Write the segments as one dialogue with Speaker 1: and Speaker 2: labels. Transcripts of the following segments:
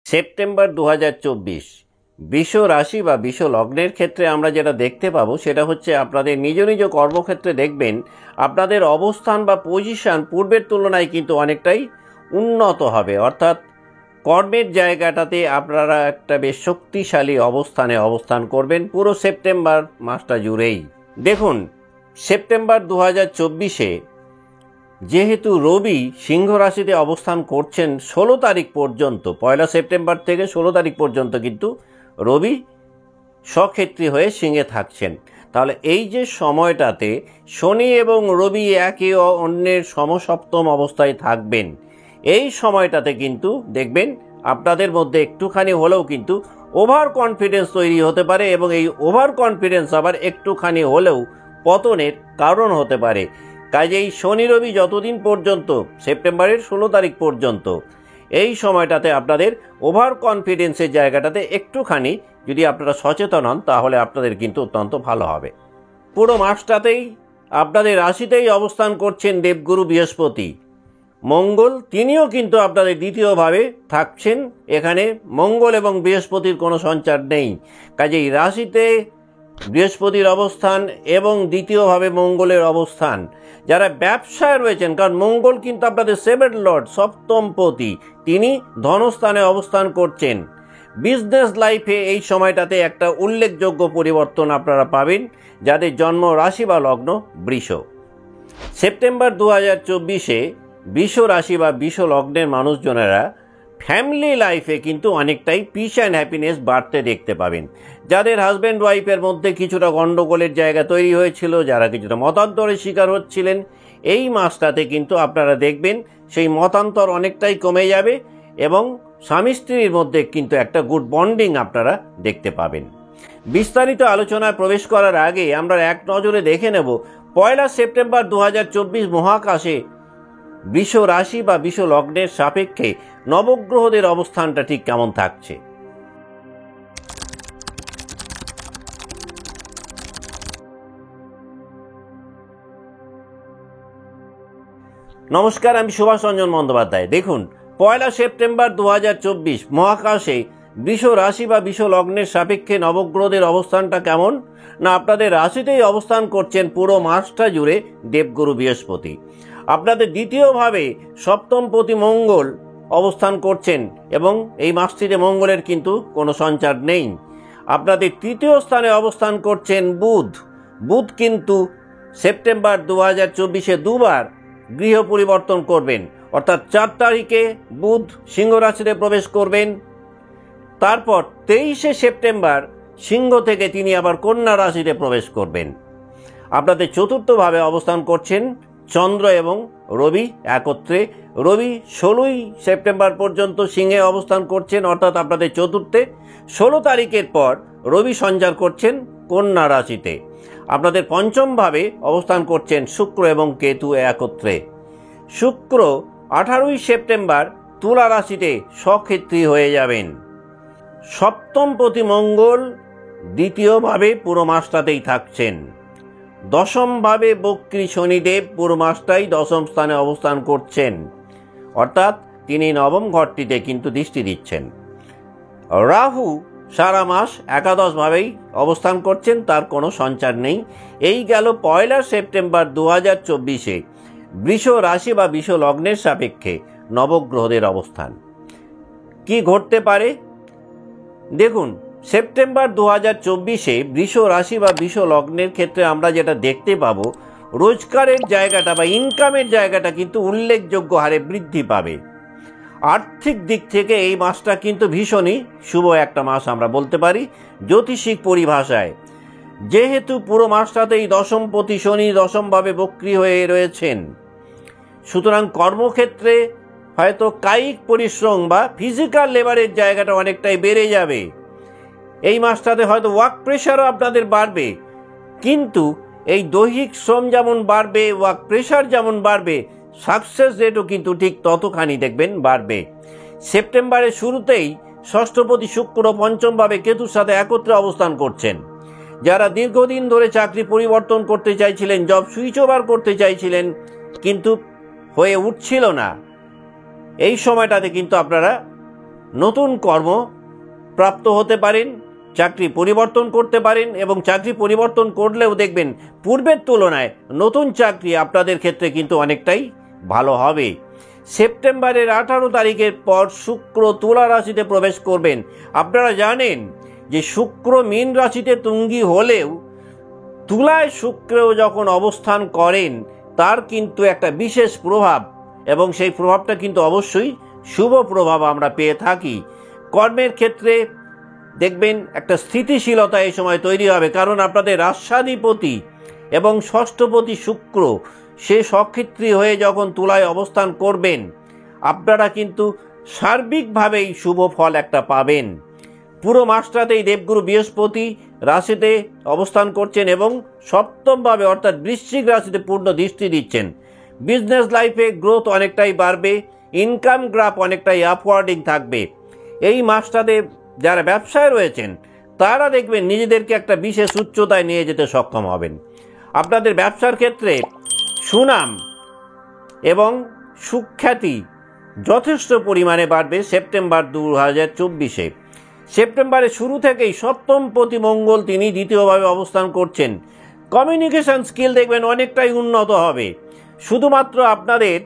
Speaker 1: September 2024 বৃষ রাশি বা বৃষ লগ্নের ক্ষেত্রে আমরা যেটা দেখতে পাবো সেটা হচ্ছে আপনাদের নিজ নিজ কর্মক্ষেত্রে দেখবেন আপনাদের অবস্থান বা পজিশন পূর্বের তুলনায় কিন্তু অনেকটাই উন্নত হবে। অর্থাৎ কর্মের জায়গাটাতে আপনারা একটা বেশ শক্তিশালী অবস্থানে অবস্থান করবেন পুরো সেপ্টেম্বর মাসটা জুড়েই। দেখুন, সেপ্টেম্বর 2024-এ যেহেতু রবি সিংহ রাশিতে অবস্থান করছেন 16 তারিখ পর্যন্ত, 1 সেপ্টেম্বর থেকে 16 তারিখ পর্যন্ত কিন্তু রবি স্বক্ষেত্রী হয়ে সিংহে থাকছেন। তাহলে এই যে সময়টাতে শনি এবং রবি একে অন্যের সমসপ্তম অবস্থায় থাকবেন, এই সময়টাতে কিন্তু দেখবেন আপনাদের মধ্যে একটুখানি হলেও কিন্তু ওভার কনফিডেন্স তৈরি হতে পারে এবং এই ওভার কনফিডেন্স আবার একটুখানি হলেও পতনের কারণ হতে পারে। কাজেই শনি রবি যতদিন পর্যন্ত, সেপ্টেম্বরের 16 তারিখ পর্যন্ত, এই সময়টাতে আপনাদের ওভার কনফিডেন্সের জায়গাটাতে একটুখানি যদি আপনারা সচেতন হন তাহলে আপনাদের কিন্তু অত্যন্ত ভালো হবে। পুরো মাসটাতেই আপনাদের রাশিতেই অবস্থান করছেন দেবগুরু বৃহস্পতি। মঙ্গল তিনিও কিন্তু আপনাদের দ্বিতীয়ভাবে থাকছেন। এখানে মঙ্গল এবং বৃহস্পতির কোনো সঞ্চার নেই। কাজেই রাশিতে বৃহস্পতির অবস্থান এবং দ্বিতীয়ভাবে মঙ্গলের অবস্থান, যারা ব্যবসায় রয়েছেন, কারণ মঙ্গল কিন্তু আপনাদের 7th লর্ড, সপ্তমপতি, তিনি ধনস্থানে অবস্থান করছেন। বিজনেস লাইফে এই সময়টাতে একটা উল্লেখযোগ্য পরিবর্তন আপনারা পাবেন যাদের জন্ম রাশি বা লগ্ন বৃষ। সেপ্টেম্বর 2024-এ বৃষ রাশি বা বৃষ লগ্নের মানুষজনেরা ফ্যামিলি লাইফে কিন্তু অনেকটাই পিস অ্যান্ড হ্যাপিনেস বাড়তে দেখতে পাবেন। যাদের হাজব্যান্ড ওয়াইফের মধ্যে কিছুটা গণ্ডগোলের জায়গা তৈরি হয়েছিল, যারা কিছুটা মতান্তরের শিকার হচ্ছিলেন, এই মাসটাতে কিন্তু আপনারা দেখবেন সেই মতান্তর অনেকটাই কমে যাবে এবং স্বামী স্ত্রীর মধ্যে কিন্তু একটা গুড বন্ডিং আপনারা দেখতে পাবেন। বিস্তারিত আলোচনায় প্রবেশ করার আগে আমরা এক নজরে দেখে নেব 1 সেপ্টেম্বর 2024 মহাকাশে বৃষ রাশি বা বৃষ লগ্নের সাপেক্ষে নবগ্রহদের অবস্থানটা ঠিক কেমন থাকছে। নমস্কার, আমি সুভাষ রঞ্জন বন্দ্যোপাধ্যায়। দেখুন, 1 সেপ্টেম্বর 2024 মহাকাশে বৃষ রাশি বা বৃষ লগ্নের সাপেক্ষে নবগ্রহদের অবস্থানটা কেমন না, আপনাদের রাশিতেই অবস্থান করছেন পুরো মাসটা জুড়ে দেবগুরু বৃহস্পতি। আপনাদের দ্বিতীয়ভাবে সপ্তমপতি মঙ্গল অবস্থান করছেন এবং এই মাসটিতে মঙ্গলের কিন্তু কোনো সঞ্চার নেই। আপনাদের তৃতীয় স্থানে অবস্থান করছেন বুধ। বুধ কিন্তু সেপ্টেম্বর 2024-এ দুবার গৃহ পরিবর্তন করবেন। অর্থাৎ 4 তারিখে বুধ সিংহ রাশিতে প্রবেশ করবেন, তারপর 23 সেপ্টেম্বর সিংহ থেকে তিনি আবার কন্যা রাশিতে প্রবেশ করবেন। আপনাদের চতুর্থভাবে অবস্থান করছেন চন্দ্র এবং রবি একত্রে। রবি 16 সেপ্টেম্বর পর্যন্ত সিংহে অবস্থান করছেন, অর্থাৎ আপনাদের চতুর্থে। 16 তারিখের পর রবি সঞ্চার করছেন কন্যা রাশিতে। আপনাদের পঞ্চমভাবে অবস্থান করছেন শুক্র এবং কেতু একত্রে। শুক্র 18 সেপ্টেম্বর তুলা রাশিতে স্বক্ষেত্রী হয়ে যাবেন। সপ্তমপতি মঙ্গল দ্বিতীয়ভাবে পুরো মাসটাতেই থাকছেন। দশমভাবে বক্রী শনিদেব পুরো মাসটাই দশম স্থানে অবস্থান করছেন, অর্থাৎ তিনি নবম ঘরটিতে কিন্তু দৃষ্টি দিচ্ছেন। রাহু সারা মাস একাদশভাবেই অবস্থান করছেন, তার কোনো সঞ্চার নেই। এই গেল 1 সেপ্টেম্বর 2024-এ বৃষ রাশি বা বৃষ লগ্নের সাপেক্ষে নবগ্রহদের অবস্থান। কি ঘটতে পারে দেখুন, সেপ্টেম্বর 2024-এ বৃষ রাশি বা বৃষ লগ্নের ক্ষেত্রে আমরা যেটা দেখতে পাবো, রোজগারের জায়গাটা বা ইনকামের জায়গাটা কিন্তু উল্লেখযোগ্য হারে বৃদ্ধি পাবে। আর্থিক দিক থেকে এই মাসটা কিন্তু ভীষণই শুভ একটা মাস আমরা বলতে পারি জ্যোতিষিক পরিভাষায়। যেহেতু পুরো মাসটাতেই দশমপতি শনি দশমভাবে বক্রী হয়ে রয়েছেন, সুতরাং কর্মক্ষেত্রে হয়তো কায়িক পরিশ্রম বা ফিজিক্যাল লেবারের জায়গাটা অনেকটাই বেড়ে যাবে। এই মাসটাতে হয়তো ওয়ার্ক প্রেশারও আপনাদের বাড়বে, কিন্তু এই দৈহিক শ্রম যেমন বাড়বে, ওয়ার্ক প্রেশার যেমন বাড়বে, সাকসেস রেটও কিন্তু ঠিক ততখানি দেখবেন বাড়বে। সেপ্টেম্বরের শুরুতেই ষষ্ঠপতি শুক্র পঞ্চমভাবে কেতুর সাথে একত্রে অবস্থান করছেন। যারা দীর্ঘদিন ধরে চাকরি পরিবর্তন করতে চাইছিলেন, জব সুইচ ওভার করতে চাইছিলেন, কিন্তু হয়ে উঠছিল না, এই সময়টাতে কিন্তু আপনারা নতুন কর্ম প্রাপ্ত হতে পারেন, চাকরি পরিবর্তন করতে পারেন এবং চাকরি পরিবর্তন করলেও দেখবেন পূর্বের তুলনায় নতুন চাকরি আপনাদের ক্ষেত্রে কিন্তু অনেকটাই ভালো হবে। সেপ্টেম্বরের 18 তারিখের পর শুক্র তুলা রাশিতে প্রবেশ করবেন। আপনারা জানেন যে শুক্র মীন রাশিতে তুঙ্গি হলেও তুলায় শুক্র যখন অবস্থান করেন তার কিন্তু একটা বিশেষ প্রভাব, এবং সেই প্রভাবটা কিন্তু অবশ্যই শুভ প্রভাব আমরা পেয়ে থাকি। কর্মের ক্ষেত্রে দেখবেন একটা স্থিতিশীলতা এই সময় তৈরি হবে, কারণ আপনাদের রাশাধিপতি এবং ষষ্ঠপতি শুক্র সে সক্ষেত্রী হয়ে যখন তুলায় অবস্থান করবেন আপনারা কিন্তু সার্বিকভাবেই শুভ ফল একটা পাবেন। পুরো মাসটাতেই দেবগুরু বৃহস্পতি রাশিতে অবস্থান করছেন এবং সপ্তমভাবে অর্থাৎ বৃশ্চিক রাশিতে পূর্ণ দৃষ্টি দিচ্ছেন। বিজনেস লাইফে গ্রোথ অনেকটাই বাড়বে, ইনকাম গ্রাফ অনেকটাই আপওয়ার্ডিং থাকবে। এই মাসটাতে যারা ব্যবসায় রয়েছেন তারা দেখবেন নিজেদেরকে একটা বিশেষ উচ্চতায় নিয়ে যেতে সক্ষম হবেন। আপনাদের ব্যবসার ক্ষেত্রে সুনাম এবং সুখ্যাতি যথেষ্ট পরিমাণে বাড়বে সেপ্টেম্বর 2024-এ। সেপ্টেম্বরের শুরু থেকেই সপ্তমপতি মঙ্গল তিনি দ্বিতীয়ভাবে অবস্থান করছেন। কমিউনিকেশন স্কিল দেখবেন অনেকটাই উন্নত হবে। শুধুমাত্র আপনাদের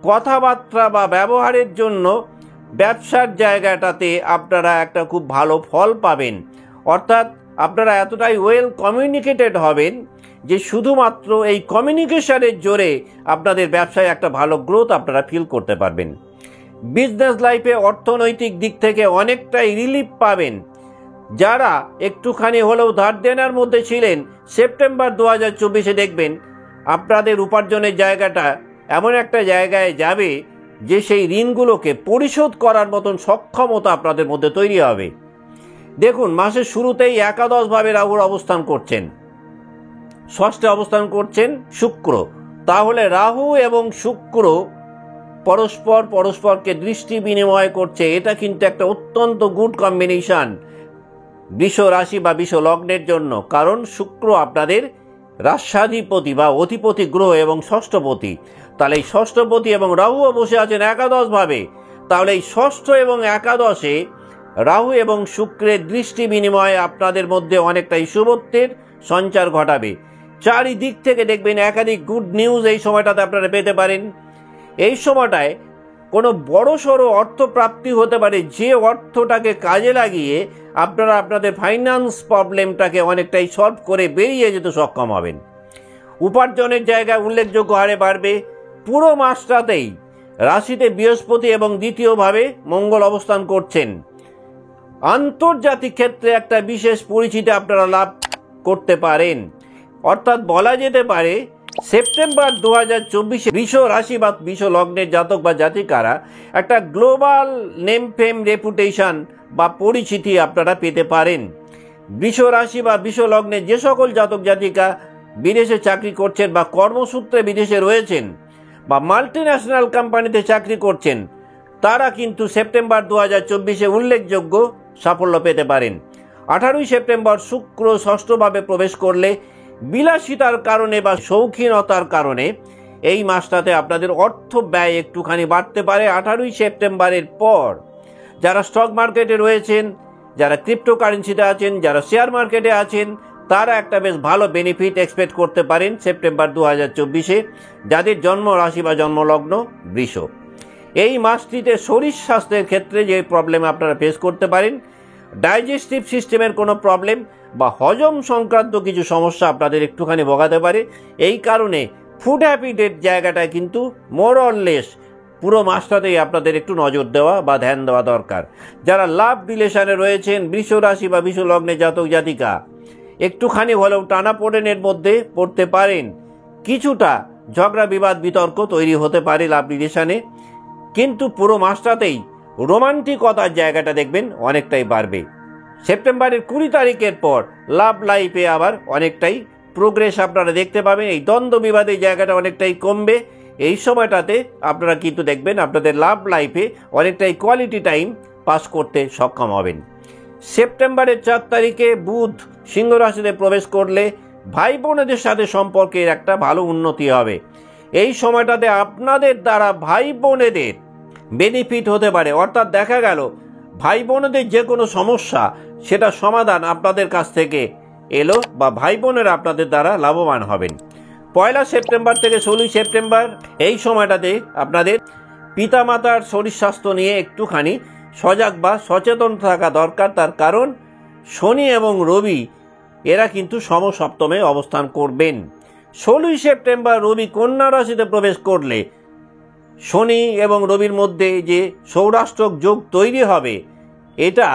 Speaker 1: কথাবার্তা বা ব্যবহারের জন্য ব্যবসার জায়গাটাতে আপনারা একটা খুব ভালো ফল পাবেন, অর্থাৎ আপনারা এতটাই ওয়েল কমিউনিকেটেড হবেন যে শুধুমাত্র এই কমিউনিকেশনের জোরে আপনাদের ব্যবসায় একটা ভালো গ্রোথ আপনারা ফিল করতে পারবেন। বিজনেস লাইফে অর্থনৈতিক দিক থেকে অনেকটাই রিলিফ পাবেন। যারা একটুখানি হলেও ধার দেনার মধ্যে ছিলেন সেপ্টেম্বর 2024-এ দেখবেন আপনাদের উপার্জনের জায়গাটা এমন একটা জায়গায় যাবে যে সেই ঋণগুলোকে পরিশোধ করার মতন সক্ষমতা আপনাদের মধ্যে তৈরি হবে। দেখুন মাসের শুরুতেই একাদশভাবে রাহুর অবস্থান করছেন, ষষ্ঠে অবস্থান করছেন শুক্র। তাহলে রাহু এবং শুক্র পরস্পরকে দৃষ্টি বিনিময় করছে, এটা কিন্তু একটা অত্যন্ত গুড কম্বিনেশন বৃষ রাশি বা বৃষ লগ্নের জন্য, কারণ শুক্র আপনাদের রাশাধিপতি বা অধিপতি গ্রহ এবং ষষ্ঠপতি। তাহলে এই ষষ্ঠপতি এবং রাহুও বসে আছেন একাদশভাবে। তাহলে এই ষষ্ঠ এবং একাদশে রাহু এবং শুক্রের দৃষ্টি বিনিময়ে আপনাদের মধ্যে অনেকটাই শুভত্বের সঞ্চার ঘটাবে। চারিদিক থেকে দেখবেন একাধিক গুড নিউজ এই সময়টাতে আপনারা পেতে পারেন। এই সময়টায় কোনো বড় সড়ো অর্থপ্রাপ্তি হতে পারে, যে অর্থটাকে কাজে লাগিয়ে আপনারা আপনাদের ফাইন্যান্স প্রবলেমটাকে অনেকটাই সলভ করে বেরিয়ে যেতে সক্ষম হবেন। উপার্জনের জায়গায় উল্লেখযোগ্য হারে বাড়বে। পুরো মাসটাতেই রাশিতে বৃহস্পতি এবং দ্বিতীয়ভাবে মঙ্গল অবস্থান করছেন। আন্তর্জাতিক ক্ষেত্রে একটা বিশেষ পরিচিতি আপনারা লাভ করতে পারেন, অর্থাৎ বলা যেতে পারে সেপ্টেম্বর 2024-এ বৃষ রাশি বা বৃষ লগ্নের জাতক বা জাতিকারা একটা গ্লোবাল নেম ফেম রেপুটেশন বা পরিচিতি আপনারা পেতে পারেন। বৃষ রাশি বা বৃষ লগ্নের যে সকল জাতক জাতিকা বিদেশে চাকরি করছেন বা কর্মসূত্রে বিদেশে রয়েছেন বা মাল্টিন্যাশনাল কোম্পানিতে চাকরি করছেন তারা কিন্তু সেপ্টেম্বর 2024-এ উল্লেখযোগ্য সাফল্য পেতে পারেন। 18 সেপ্টেম্বর শুক্র ষষ্ঠভাবে প্রবেশ করলে বিলাসিতার কারণে বা শৌখিনতার কারণে এই মাসটাতে আপনাদের অর্থ ব্যয় একটুখানি বাড়তে পারে। 18 সেপ্টেম্বরের পর যারা স্টক মার্কেটে রয়েছেন, যারা ক্রিপ্টোকারেন্সিতে আছেন, যারা শেয়ার মার্কেটে আছেন তারা একটা বেশ ভালো বেনিফিট এক্সপেক্ট করতে পারেন সেপ্টেম্বর 2024-এ, যাদের জন্ম রাশি বা জন্মলগ্ন বৃষ। এই মাসটিতে শরীর স্বাস্থ্যের ক্ষেত্রে যে প্রবলেম আপনারা ফেস করতে পারেন, ডাইজেস্টিভ সিস্টেমের কোনো প্রবলেম বা হজম সংক্রান্ত কিছু সমস্যা আপনাদের একটুখানি ভোগাতে পারে। এই কারণে ফুড হ্যাবিটের জায়গাটায় কিন্তু মোর অর লেস পুরো মাসটাতেই আপনাদের একটু নজর দেওয়া বা ধ্যান দেওয়া দরকার। যারা লাভ রিলেশনে রয়েছেন বৃষ রাশি বা বৃষ লগ্নে জাতক জাতিকা একটুখানি হলেও টানাপোড়েনের মধ্যে পড়তে পারেন, কিছুটা ঝগড়া বিবাদ বিতর্ক তৈরি হতে পারে লাভ রিলেশনে, কিন্তু পুরো মাসটাতেই রোমান্টিকতার জায়গাটা দেখবেন অনেকটাই বাড়বে। সেপ্টেম্বরের 20 তারিখের পর লাভ লাইফে আবার অনেকটাই প্রোগ্রেস আপনারা দেখতে পাবেন। এই দ্বন্দ্ব বিবাদের জায়গাটা অনেকটাই কমবে। এই সময়টাতে আপনারা কিন্তু দেখবেন আপনাদের লাভ লাইফে অনেকটাই কোয়ালিটি টাইম পাস করতে সক্ষম হবেন। সেপ্টেম্বরের 4 তারিখে বুধ সিংহ রাশিতে প্রবেশ করলে ভাই বোনেদের সাথে সম্পর্কের একটা ভালো উন্নতি হবে। এই সময়টাতে আপনাদের দ্বারা ভাই বোনেদের বেনিফিট হতে পারে, অর্থাৎ দেখা গেল ভাই বোনদের যে কোনো সমস্যা সেটা সমাধান আপনাদের কাছ থেকে এলো বা ভাই বোনেরা আপনাদের দ্বারা লাভবান হবেন। 1 সেপ্টেম্বর থেকে 16 সেপ্টেম্বর এই সময়টাতে আপনাদের পিতামাতার শরীর স্বাস্থ্য নিয়ে একটুখানি সজাগ বা সচেতন থাকা দরকার। তার কারণ শনি এবং রবি এরা কিন্তু সমসপ্তমে অবস্থান করবেন। 16 সেপ্টেম্বর রবি কন্যা রাশিতে প্রবেশ করলে শনি এবং রবির মধ্যে যে সৌরাষ্ট্রক যোগ তৈরি হবে, এটা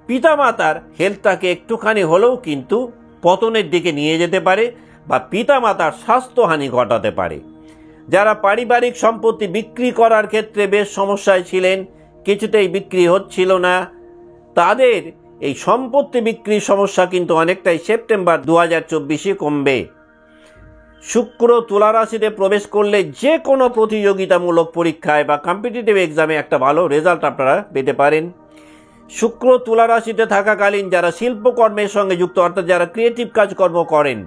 Speaker 1: পিতামাতার হেলথটাকে একটুখানি হলেও কিন্তু পতনের দিকে নিয়ে যেতে পারে বা পিতামাতার স্বাস্থ্যহানি ঘটাতে পারে। যারা পারিবারিক সম্পত্তি বিক্রি করার ক্ষেত্রে বেশ সমস্যায় ছিলেন, কিছুতেই বিক্রি হচ্ছিল না, তাদের এই সম্পত্তি বিক্রির সমস্যা কিন্তু অনেকটাই সেপ্টেম্বর 2024 কমবে। শুক্র তুলা রাশিতে প্রবেশ করলে যে কোনো প্রতিযোগিতামূলক পরীক্ষায় বা কম্পিটিটিভ এক্সামে একটা ভালো রেজাল্ট আপনারা পেতে পারেন। শুক্র তুলা রাশিতে থাকাকালীন যারা শিল্পকর্মের সঙ্গে যুক্ত, অর্থাৎ যারা ক্রিয়েটিভ কাজকর্ম করেন,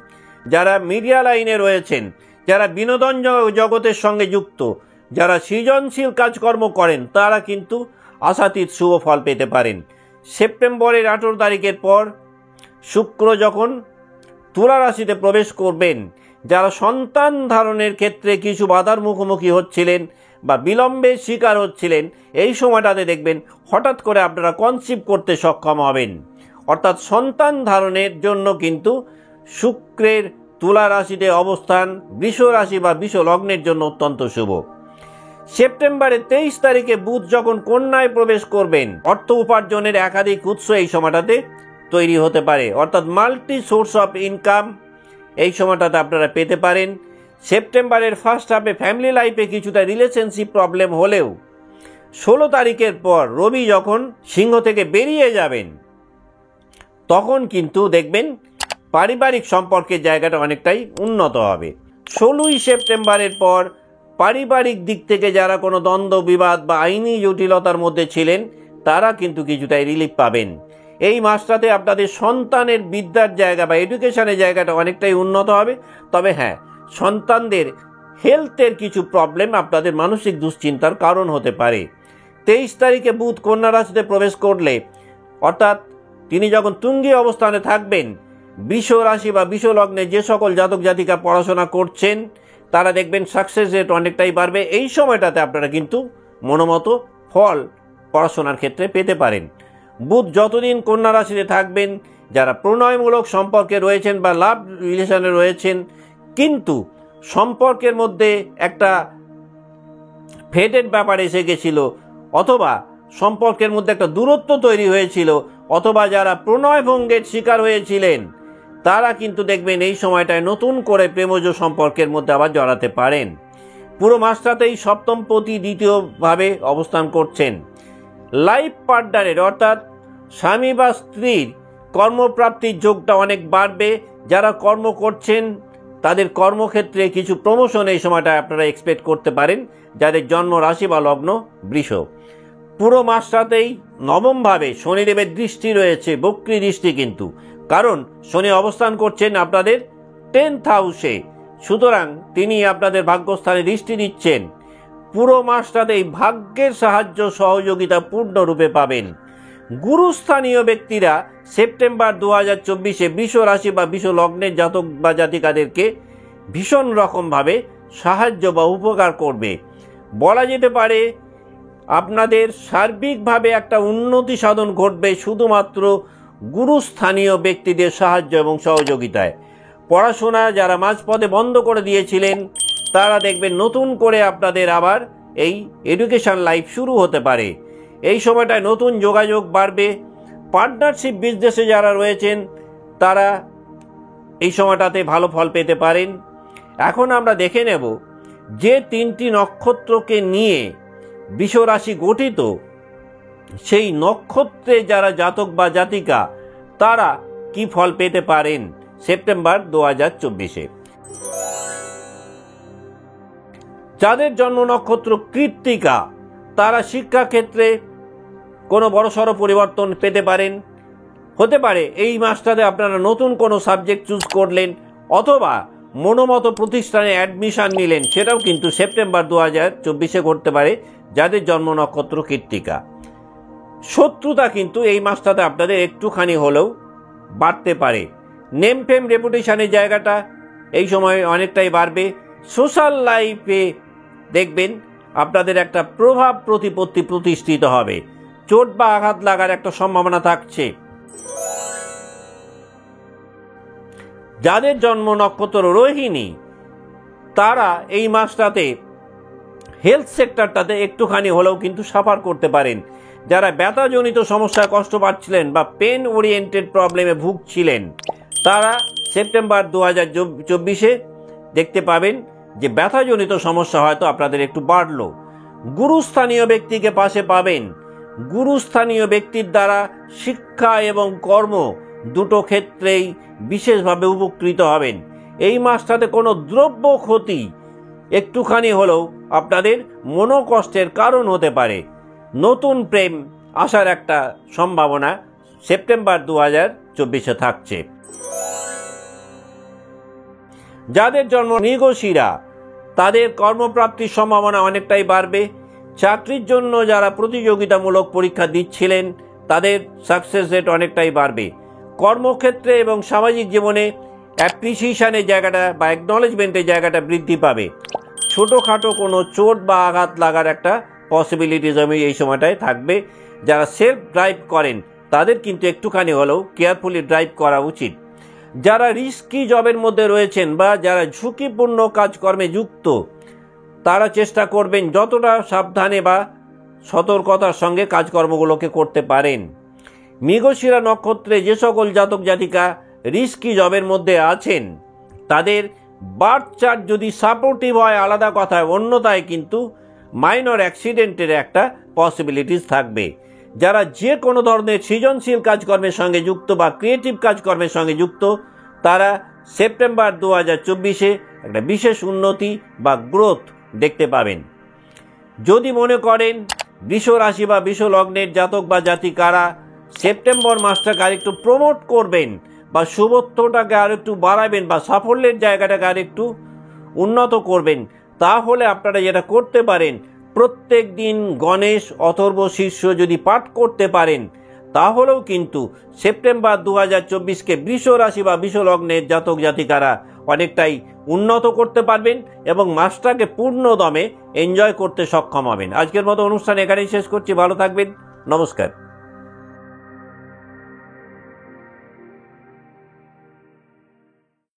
Speaker 1: যারা মিডিয়া লাইনে রয়েছেন, যারা বিনোদন জগতের সঙ্গে যুক্ত, যারা সৃজনশীল কাজকর্ম করেন, তারা কিন্তু আশাতীত শুভ ফল পেতে পারেন। সেপ্টেম্বরের 18 তারিখের পর শুক্র যখন তুলা রাশিতে প্রবেশ করবেন, যারা সন্তান ধারণের ক্ষেত্রে কিছু বাধার মুখোমুখি হচ্ছিলেন বা বিলম্বের শিকার হচ্ছিলেন, এই সময়টাতে দেখবেন হঠাৎ করে আপনারা কনসিভ করতে সক্ষম হবেন। অর্থাৎ সন্তান ধারণের জন্য কিন্তু শুক্রের তুলা রাশিতে অবস্থান বৃষ রাশি বা বৃষ লগ্নের জন্য অত্যন্ত শুভ। সেপ্টেম্বরের 23 তারিখে বুধ যখন কন্যায় প্রবেশ করবেন, অর্থ উপার্জনের একাধিক উৎস এই সময়টাতে তৈরি হতে পারে, অর্থাৎ মাল্টি সোর্স অফ ইনকাম এই সময়টাতে আপনারা পেতে পারেন। সেপ্টেম্বরের ফার্স্ট হাফে ফ্যামিলি লাইফে কিছুটা রিলেশনশিপ প্রবলেম হলেও 16 তারিখের পর রবি যখন সিংহ থেকে বেরিয়ে যাবেন, তখন কিন্তু দেখবেন পারিবারিক সম্পর্কের জায়গাটা অনেকটাই উন্নত হবে। 16 সেপ্টেম্বরের পর পারিবারিক দিক থেকে যারা কোনো দ্বন্দ্ব বিবাদ বা আইনি জটিলতার মধ্যে ছিলেন, তারা কিন্তু কিছুটাই রিলিফ পাবেন। এই মাসটাতে আপনাদের সন্তানের বিদ্যার জায়গা বা এডুকেশনের জায়গাটা অনেকটাই উন্নত হবে। তবে হ্যাঁ, সন্তানদের হেলথের কিছু প্রবলেম আপনাদের মানসিক দুশ্চিন্তার কারণ হতে পারে। 23 তারিখে বুধ কন্যা রাশিতে প্রবেশ করলে, অর্থাৎ তিনি যখন তুঙ্গী অবস্থানে থাকবেন, বৃষ রাশি বা বৃষ লগ্নে যে সকল জাতক জাতিকা পড়াশোনা করছেন, তারা দেখবেন সাকসেস রেট অনেকটাই বাড়বে। এই সময়টাতে আপনারা কিন্তু মনোমতো ফল পড়াশোনার ক্ষেত্রে পেতে পারেন। বুধ যতদিন কন্যা রাশিতে থাকবেন, যারা প্রণয়মূলক সম্পর্কে রয়েছেন বা লাভ রিলেশনে রয়েছেন, কিন্তু সম্পর্কের মধ্যে একটা ফেডেড ব্যাপার এসে গেছিল, অথবা সম্পর্কের মধ্যে একটা দূরত্ব তৈরি হয়েছিল, অথবা যারা প্রণয় ভঙ্গের শিকার হয়েছিলেন, তারা কিন্তু দেখবেন এই সময়টায় নতুন করে প্রেমজ সম্পর্কের মধ্যে আবার জড়াতে পারেন। পুরো মাসটাতেই সপ্তমপতি দ্বিতীয়ভাবে অবস্থান করছেন। লাইফ পার্টনারের অর্থাৎ স্বামী বা স্ত্রীর কর্মপ্রাপ্তির যোগটা অনেক বাড়বে। যারা কর্ম করছেন তাদের কর্মক্ষেত্রে কিছু প্রমোশন এই সময়টায় আপনারা এক্সপেক্ট করতে পারেন, যাদের জন্ম রাশি বা লগ্ন বৃষ। পুরো মাসটাতেই নবমভাবে শনিদেবের দৃষ্টি রয়েছে, বক্রী দৃষ্টি কিন্তু, কারণ শনি অবস্থান করছেন আপনাদের 10th হাউসে, সুতরাং তিনি আপনাদের ভাগ্যস্থানে দৃষ্টি দিচ্ছেন। পুরো মাসটাতেই ভাগ্যের সাহায্য সহযোগিতা পূর্ণরূপে পাবেন। গুরুস্থানীয় ব্যক্তিরা সেপ্টেম্বর 2024 বৃষ রাশি বা বৃষ লগ্নের জাতক বা জাতিকাদেরকে ভীষণ রকমভাবে সাহায্য বা উপকার করবে। বলা যেতে পারে আপনাদের সার্বিকভাবে একটা উন্নতি সাধন ঘটবে শুধুমাত্র গুরুস্থানীয় ব্যক্তিদের সাহায্য এবং সহযোগিতায়। পড়াশোনা যারা মাঝপথে বন্ধ করে দিয়েছিলেন, তারা দেখবেন নতুন করে আপনাদের আবার এই এডুকেশন লাইফ শুরু হতে পারে। এই সময়টায় নতুন যোগাযোগ বাড়বে। পার্টনারশিপ বিজনেসে যারা রয়েছেন, তারা এই সময়টাতে ভালো ফল পেতে পারেন। এখন আমরা দেখে নেব যে 3টি নক্ষত্রকে নিয়ে বৃষ রাশি গঠিত, সেই নক্ষত্রে যারা জাতক বা জাতিকা, তারা কি ফল পেতে পারেন সেপ্টেম্বর 2024। যাদের জন্ম নক্ষত্র কৃত্তিকা, তারা শিক্ষাক্ষেত্রে কোনো বড়সড় পরিবর্তন পেতে পারেন। হতে পারে এই মাসটাতে আপনারা নতুন কোনো সাবজেক্ট চুজ করলেন, অথবা মনোমতো প্রতিষ্ঠানে অ্যাডমিশন নিলেন, সেটাও কিন্তু সেপ্টেম্বর 2024 ঘটতে পারে যাদের জন্ম নক্ষত্র কৃত্তিকা। শত্রুতা কিন্তু এই মাসটাতে আপনাদের একটুখানি হলেও বাড়তে পারে। নেম ফেম রেপুটেশনের জায়গাটা এই সময় অনেকটাই বাড়বে। সোশ্যাল লাইফে দেখবেন আপনাদের একটা প্রভাব প্রতিপত্তি প্রতিষ্ঠিত হবে। চোট বা আঘাত লাগার একটা সম্ভাবনা থাকছে। যাদের জন্ম নক্ষত্র রোহিণী, তারা এই মাসটাতে হেলথ সেক্টরটাতে একটুখানি হলেও কিন্তু সাফার করতে পারেন। যারা ব্যথাজনিত সমস্যায় কষ্ট পাচ্ছিলেন বা পেন ওরিয়েন্টেড প্রবলেমে ভুগছিলেন, তারা সেপ্টেম্বর 2024 দেখতে পাবেন যে ব্যথাজনিত সমস্যা হয়তো আপনাদের একটু বাড়লো। গুরুস্থানীয় ব্যক্তিকে পাশে পাবেন। গুরুস্থানীয় ব্যক্তির দ্বারা শিক্ষা এবং কর্ম দুটো ক্ষেত্রেই বিশেষভাবে উপকৃত হবেন। এই মাসটাতে কোনো দ্রব্য ক্ষতি একটুখানি হলেও আপনাদের মনোকষ্টের কারণ হতে পারে। নতুন প্রেম আসার একটা সম্ভাবনা সেপ্টেম্বর 2024 থাকছে। যাদের জন্ম মৃগশিরা, তাদের কর্মপ্রাপ্তির সম্ভাবনা অনেকটাই বাড়বে। চাকরির জন্য যারা প্রতিযোগিতামূলক পরীক্ষা দিচ্ছিলেন, তাদের সাকসেস রেট অনেকটাই বাড়বে। কর্মক্ষেত্রে এবং সামাজিক জীবনে অ্যাপ্রিসিয়েশনের জায়গাটা বা অ্যাকনলেজমেন্টের জায়গাটা বৃদ্ধি পাবে। ছোটোখাটো কোনো চোট বা আঘাত লাগার একটা পসিবিলিটিস এই সময়টায় থাকবে। যারা সেলফ ড্রাইভ করেন, তাদের কিন্তু একটুখানি হলেও কেয়ারফুলি ড্রাইভ করা উচিত। যারা রিস্কি জবের মধ্যে রয়েছেন বা যারা ঝুঁকিপূর্ণ কাজকর্মে যুক্ত, তারা চেষ্টা করবেন যতটা সাবধানে বা সতর্কতার সঙ্গে কাজকর্মগুলোকে করতে পারেন। মৃগশিরা নক্ষত্রে যে সকল জাতক জাতিকা রিস্কি জবের মধ্যে আছেন, তাদের বার্থ চার্ট যদি সাপোর্টিভ হয় আলাদা কথা, অন্যথায় কিন্তু মাইনর অ্যাক্সিডেন্টের একটা পসিবিলিটিস থাকবে। যারা যে কোনো ধরনের সৃজনশীল কাজকর্মের সঙ্গে যুক্ত বা ক্রিয়েটিভ কাজকর্মের সঙ্গে যুক্ত, তারা সেপ্টেম্বর 2024 একটা বিশেষ উন্নতি বা গ্রোথ দেখতে পাবেন। যদি মনে করেন বৃষ রাশি বা বৃষ লগ্নের জাতক বা জাতিকারা সেপ্টেম্বর মাসটাকে আরেকটু প্রমোট করবেন বা শুভত্বটাকে আরেকটু বাড়াবেন বা সাফল্যের জায়গাটাকে আরেকটু উন্নত করবেন, তাহলে আপনারা যেটা করতে পারেন, প্রত্যেক দিন গণেশ অথর্ব শীর্ষ যদি পাঠ করতে পারেন, তাহলেও কিন্তু সেপ্টেম্বর 2024কে বৃষ রাশি বা বৃষ লগ্নের জাতক জাতিকারা অনেকটাই উন্নত করতে পারবেন এবং মাসটাকে পূর্ণ দমে এনজয় করতে সক্ষম হবেন। আজকের মতো অনুষ্ঠান এখানেই শেষ করছি। ভালো থাকবেন। নমস্কার।